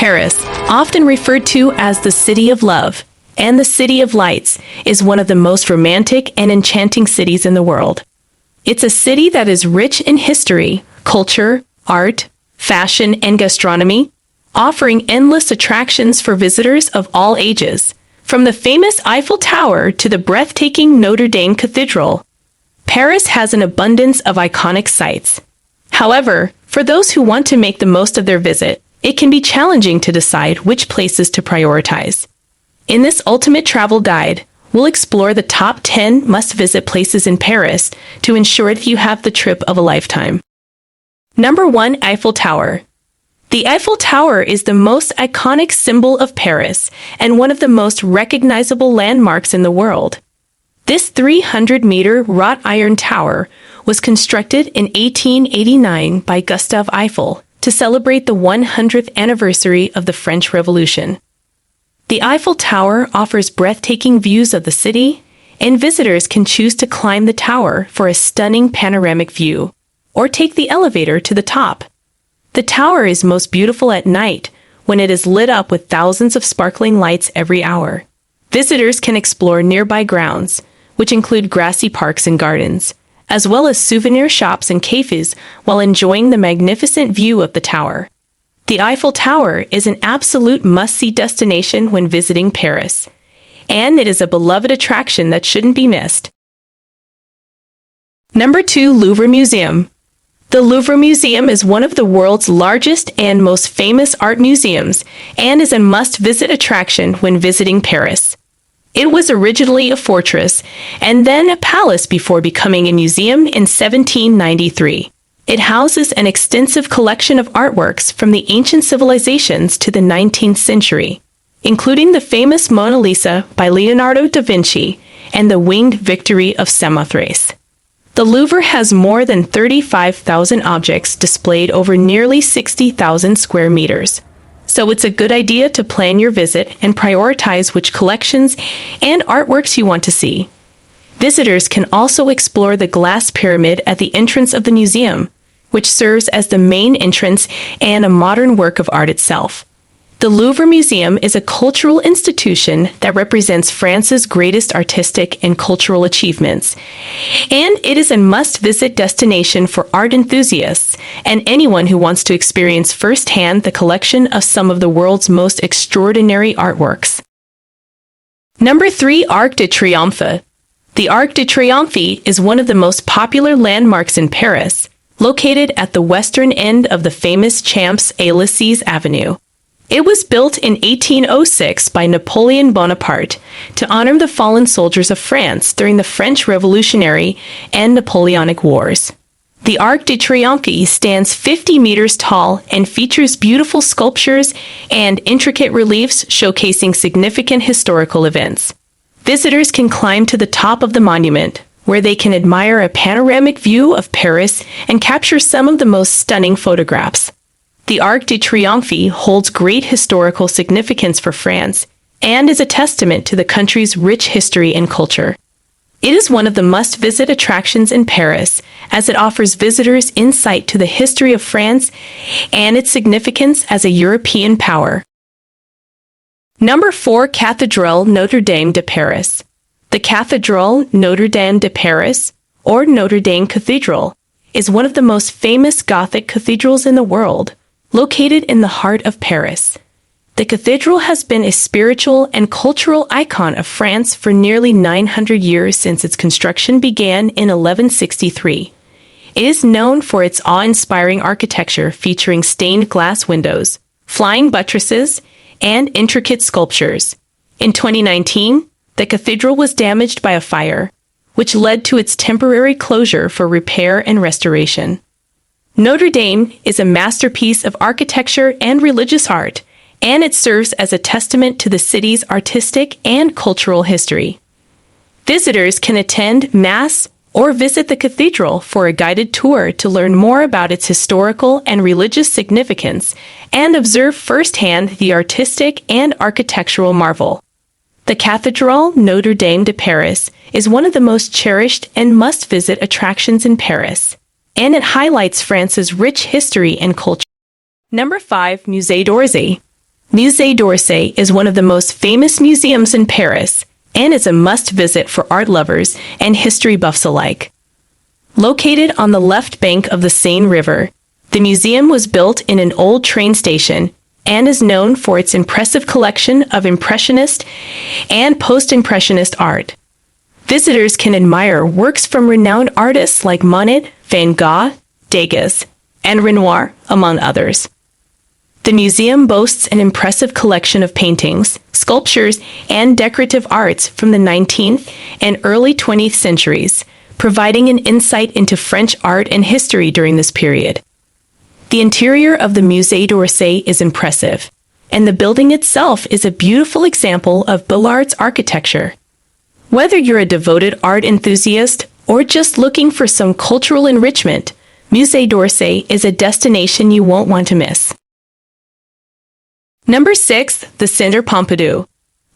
Paris, often referred to as the City of Love and the City of Lights, is one of the most romantic and enchanting cities in the world. It's a city that is rich in history, culture, art, fashion, and gastronomy, offering endless attractions for visitors of all ages, from the famous Eiffel Tower to the breathtaking Notre Dame Cathedral. Paris has an abundance of iconic sights. However, for those who want to make the most of their visit, it can be challenging to decide which places to prioritize. In this ultimate travel guide, we'll explore the top 10 must-visit places in Paris to ensure that you have the trip of a lifetime. Number 1. Eiffel Tower. The Eiffel Tower is the most iconic symbol of Paris and one of the most recognizable landmarks in the world. This 300-meter wrought iron tower was constructed in 1889 by Gustave Eiffel to celebrate the 100th anniversary of the French Revolution. The Eiffel Tower offers breathtaking views of the city, and visitors can choose to climb the tower for a stunning panoramic view, or take the elevator to the top. The tower is most beautiful at night when it is lit up with thousands of sparkling lights every hour. Visitors can explore nearby grounds, which include grassy parks and gardens, as well as souvenir shops and cafes while enjoying the magnificent view of the tower. The Eiffel Tower is an absolute must-see destination when visiting Paris, and it is a beloved attraction that shouldn't be missed. Number 2. Louvre Museum. The Louvre Museum is one of the world's largest and most famous art museums and is a must-visit attraction when visiting Paris. It was originally a fortress and then a palace before becoming a museum in 1793. It houses an extensive collection of artworks from the ancient civilizations to the 19th century, including the famous Mona Lisa by Leonardo da Vinci and the Winged Victory of Samothrace. The Louvre has more than 35,000 objects displayed over nearly 60,000 square meters. So it's a good idea to plan your visit and prioritize which collections and artworks you want to see. Visitors can also explore the glass pyramid at the entrance of the museum, which serves as the main entrance and a modern work of art itself. The Louvre Museum is a cultural institution that represents France's greatest artistic and cultural achievements, and it is a must-visit destination for art enthusiasts and anyone who wants to experience firsthand the collection of some of the world's most extraordinary artworks. Number 3. Arc de Triomphe. The Arc de Triomphe is one of the most popular landmarks in Paris, located at the western end of the famous Champs-Élysées Avenue. It was built in 1806 by Napoleon Bonaparte to honor the fallen soldiers of France during the French Revolutionary and Napoleonic Wars. The Arc de Triomphe stands 50 meters tall and features beautiful sculptures and intricate reliefs showcasing significant historical events. Visitors can climb to the top of the monument, where they can admire a panoramic view of Paris and capture some of the most stunning photographs. The Arc de Triomphe holds great historical significance for France and is a testament to the country's rich history and culture. It is one of the must-visit attractions in Paris, as it offers visitors insight to the history of France and its significance as a European power. Number 4. Cathédrale Notre Dame de Paris. The Cathédrale Notre Dame de Paris, or Notre Dame Cathedral, is one of the most famous Gothic cathedrals in the world, located in the heart of Paris. The cathedral has been a spiritual and cultural icon of France for nearly 900 years since its construction began in 1163. It is known for its awe-inspiring architecture featuring stained glass windows, flying buttresses, and intricate sculptures. In 2019, the cathedral was damaged by a fire, which led to its temporary closure for repair and restoration. Notre Dame is a masterpiece of architecture and religious art, and it serves as a testament to the city's artistic and cultural history. Visitors can attend Mass or visit the cathedral for a guided tour to learn more about its historical and religious significance and observe firsthand the artistic and architectural marvel. The Cathédrale Notre Dame de Paris is one of the most cherished and must-visit attractions in Paris, and it highlights France's rich history and culture. Number 5. Musée d'Orsay. Musée d'Orsay is one of the most famous museums in Paris and is a must-visit for art lovers and history buffs alike. Located on the left bank of the Seine River, the museum was built in an old train station and is known for its impressive collection of Impressionist and Post-Impressionist art. Visitors can admire works from renowned artists like Monet, Van Gogh, Degas, and Renoir, among others. The museum boasts an impressive collection of paintings, sculptures, and decorative arts from the 19th and early 20th centuries, providing an insight into French art and history during this period. The interior of the Musée d'Orsay is impressive, and the building itself is a beautiful example of Beaux-Arts architecture. Whether you're a devoted art enthusiast or just looking for some cultural enrichment, Musée d'Orsay is a destination you won't want to miss. Number 6. The Centre Pompidou.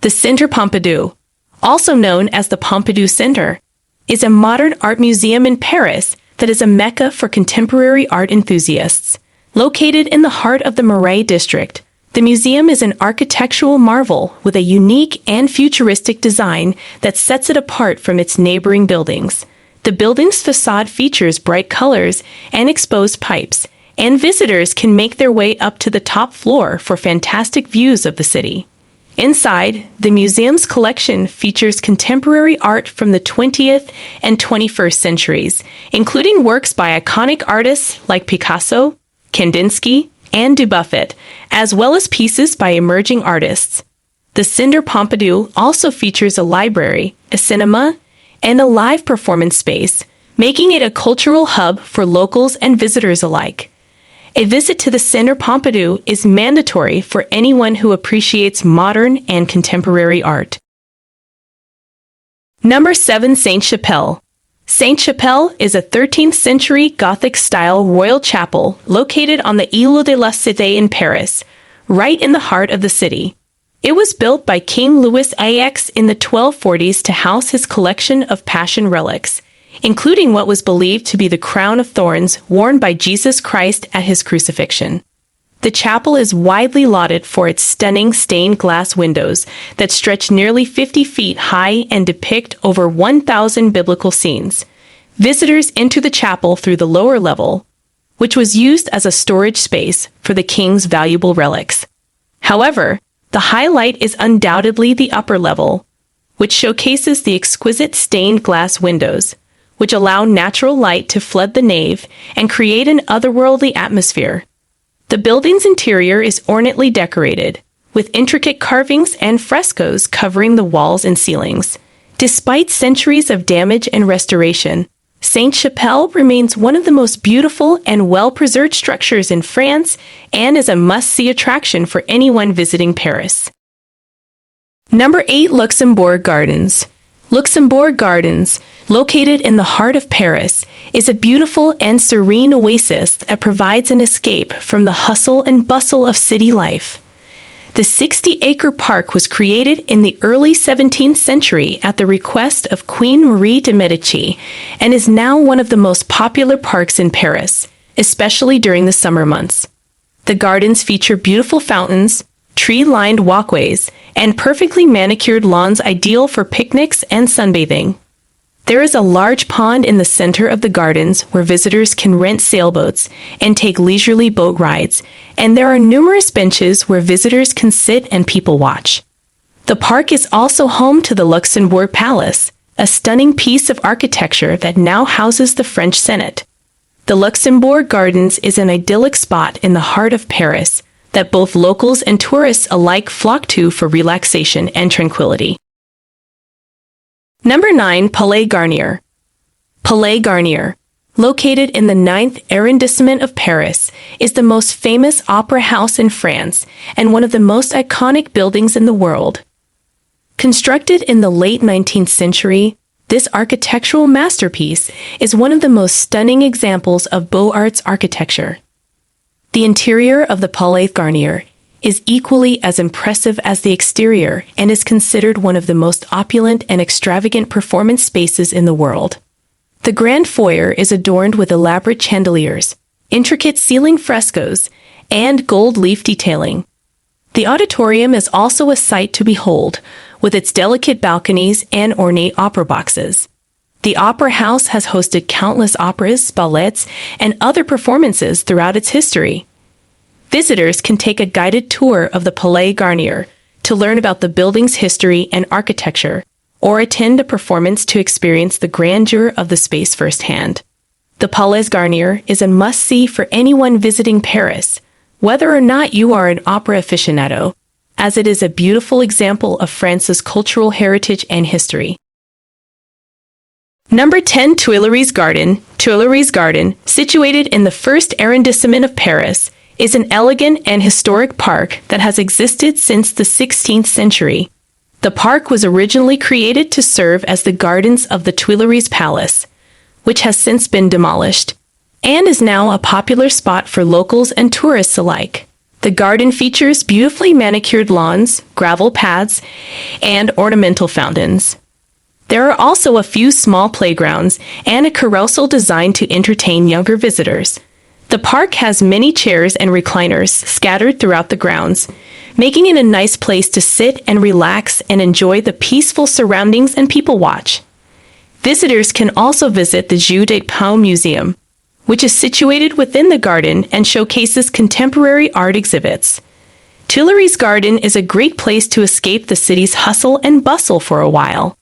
The Centre Pompidou, also known as the Pompidou Center, is a modern art museum in Paris that is a mecca for contemporary art enthusiasts. Located in the heart of the Marais district, the museum is an architectural marvel with a unique and futuristic design that sets it apart from its neighboring buildings. The building's facade features bright colors and exposed pipes, and visitors can make their way up to the top floor for fantastic views of the city. Inside, the museum's collection features contemporary art from the 20th and 21st centuries, including works by iconic artists like Picasso, Kandinsky, and Dubuffet, as well as pieces by emerging artists. The Centre Pompidou also features a library, a cinema, and a live performance space, making it a cultural hub for locals and visitors alike. A visit to the Centre Pompidou is mandatory for anyone who appreciates modern and contemporary art. Number 7. Sainte-Chapelle. Sainte-Chapelle is a 13th-century Gothic-style royal chapel located on the Île de la Cité in Paris, right in the heart of the city. It was built by King Louis X in the 1240s to house his collection of Passion relics, including what was believed to be the crown of thorns worn by Jesus Christ at his crucifixion. The chapel is widely lauded for its stunning stained glass windows that stretch nearly 50 feet high and depict over 1,000 biblical scenes. Visitors enter the chapel through the lower level, which was used as a storage space for the king's valuable relics. However, the highlight is undoubtedly the upper level, which showcases the exquisite stained glass windows, which allow natural light to flood the nave and create an otherworldly atmosphere. The building's interior is ornately decorated, with intricate carvings and frescoes covering the walls and ceilings. Despite centuries of damage and restoration, Sainte-Chapelle remains one of the most beautiful and well-preserved structures in France and is a must-see attraction for anyone visiting Paris. Number 8. Luxembourg Gardens. Luxembourg Gardens, located in the heart of Paris, is a beautiful and serene oasis that provides an escape from the hustle and bustle of city life. The 60-acre park was created in the early 17th century at the request of Queen Marie de' Medici and is now one of the most popular parks in Paris, especially during the summer months. The gardens feature beautiful fountains, tree-lined walkways, and perfectly manicured lawns ideal for picnics and sunbathing. There is a large pond in the center of the gardens where visitors can rent sailboats and take leisurely boat rides, and there are numerous benches where visitors can sit and people watch. The park is also home to the Luxembourg Palace, a stunning piece of architecture that now houses the French Senate. The Luxembourg Gardens is an idyllic spot in the heart of Paris that both locals and tourists alike flock to for relaxation and tranquility. Number 9. Palais Garnier. Palais Garnier, located in the 9th arrondissement of Paris, is the most famous opera house in France and one of the most iconic buildings in the world. Constructed in the late 19th century, this architectural masterpiece is one of the most stunning examples of Beaux-Arts architecture. The interior of the Palais Garnier is equally as impressive as the exterior and is considered one of the most opulent and extravagant performance spaces in the world. The grand foyer is adorned with elaborate chandeliers, intricate ceiling frescoes, and gold leaf detailing. The auditorium is also a sight to behold, with its delicate balconies and ornate opera boxes. The Opera House has hosted countless operas, ballets, and other performances throughout its history. Visitors can take a guided tour of the Palais Garnier to learn about the building's history and architecture, or attend a performance to experience the grandeur of the space firsthand. The Palais Garnier is a must-see for anyone visiting Paris, whether or not you are an opera aficionado, as it is a beautiful example of France's cultural heritage and history. Number 10. Tuileries Garden. Tuileries Garden, situated in the first arrondissement of Paris, is an elegant and historic park that has existed since the 16th century. The park was originally created to serve as the gardens of the Tuileries Palace, which has since been demolished, and is now a popular spot for locals and tourists alike. The garden features beautifully manicured lawns, gravel paths, and ornamental fountains. There are also a few small playgrounds and a carousel designed to entertain younger visitors. The park has many chairs and recliners scattered throughout the grounds, making it a nice place to sit and relax and enjoy the peaceful surroundings and people watch. Visitors can also visit the Jeu de Paume Museum, which is situated within the garden and showcases contemporary art exhibits. Tuileries Garden is a great place to escape the city's hustle and bustle for a while,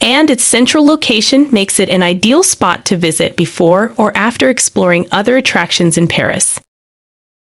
and its central location makes it an ideal spot to visit before or after exploring other attractions in Paris.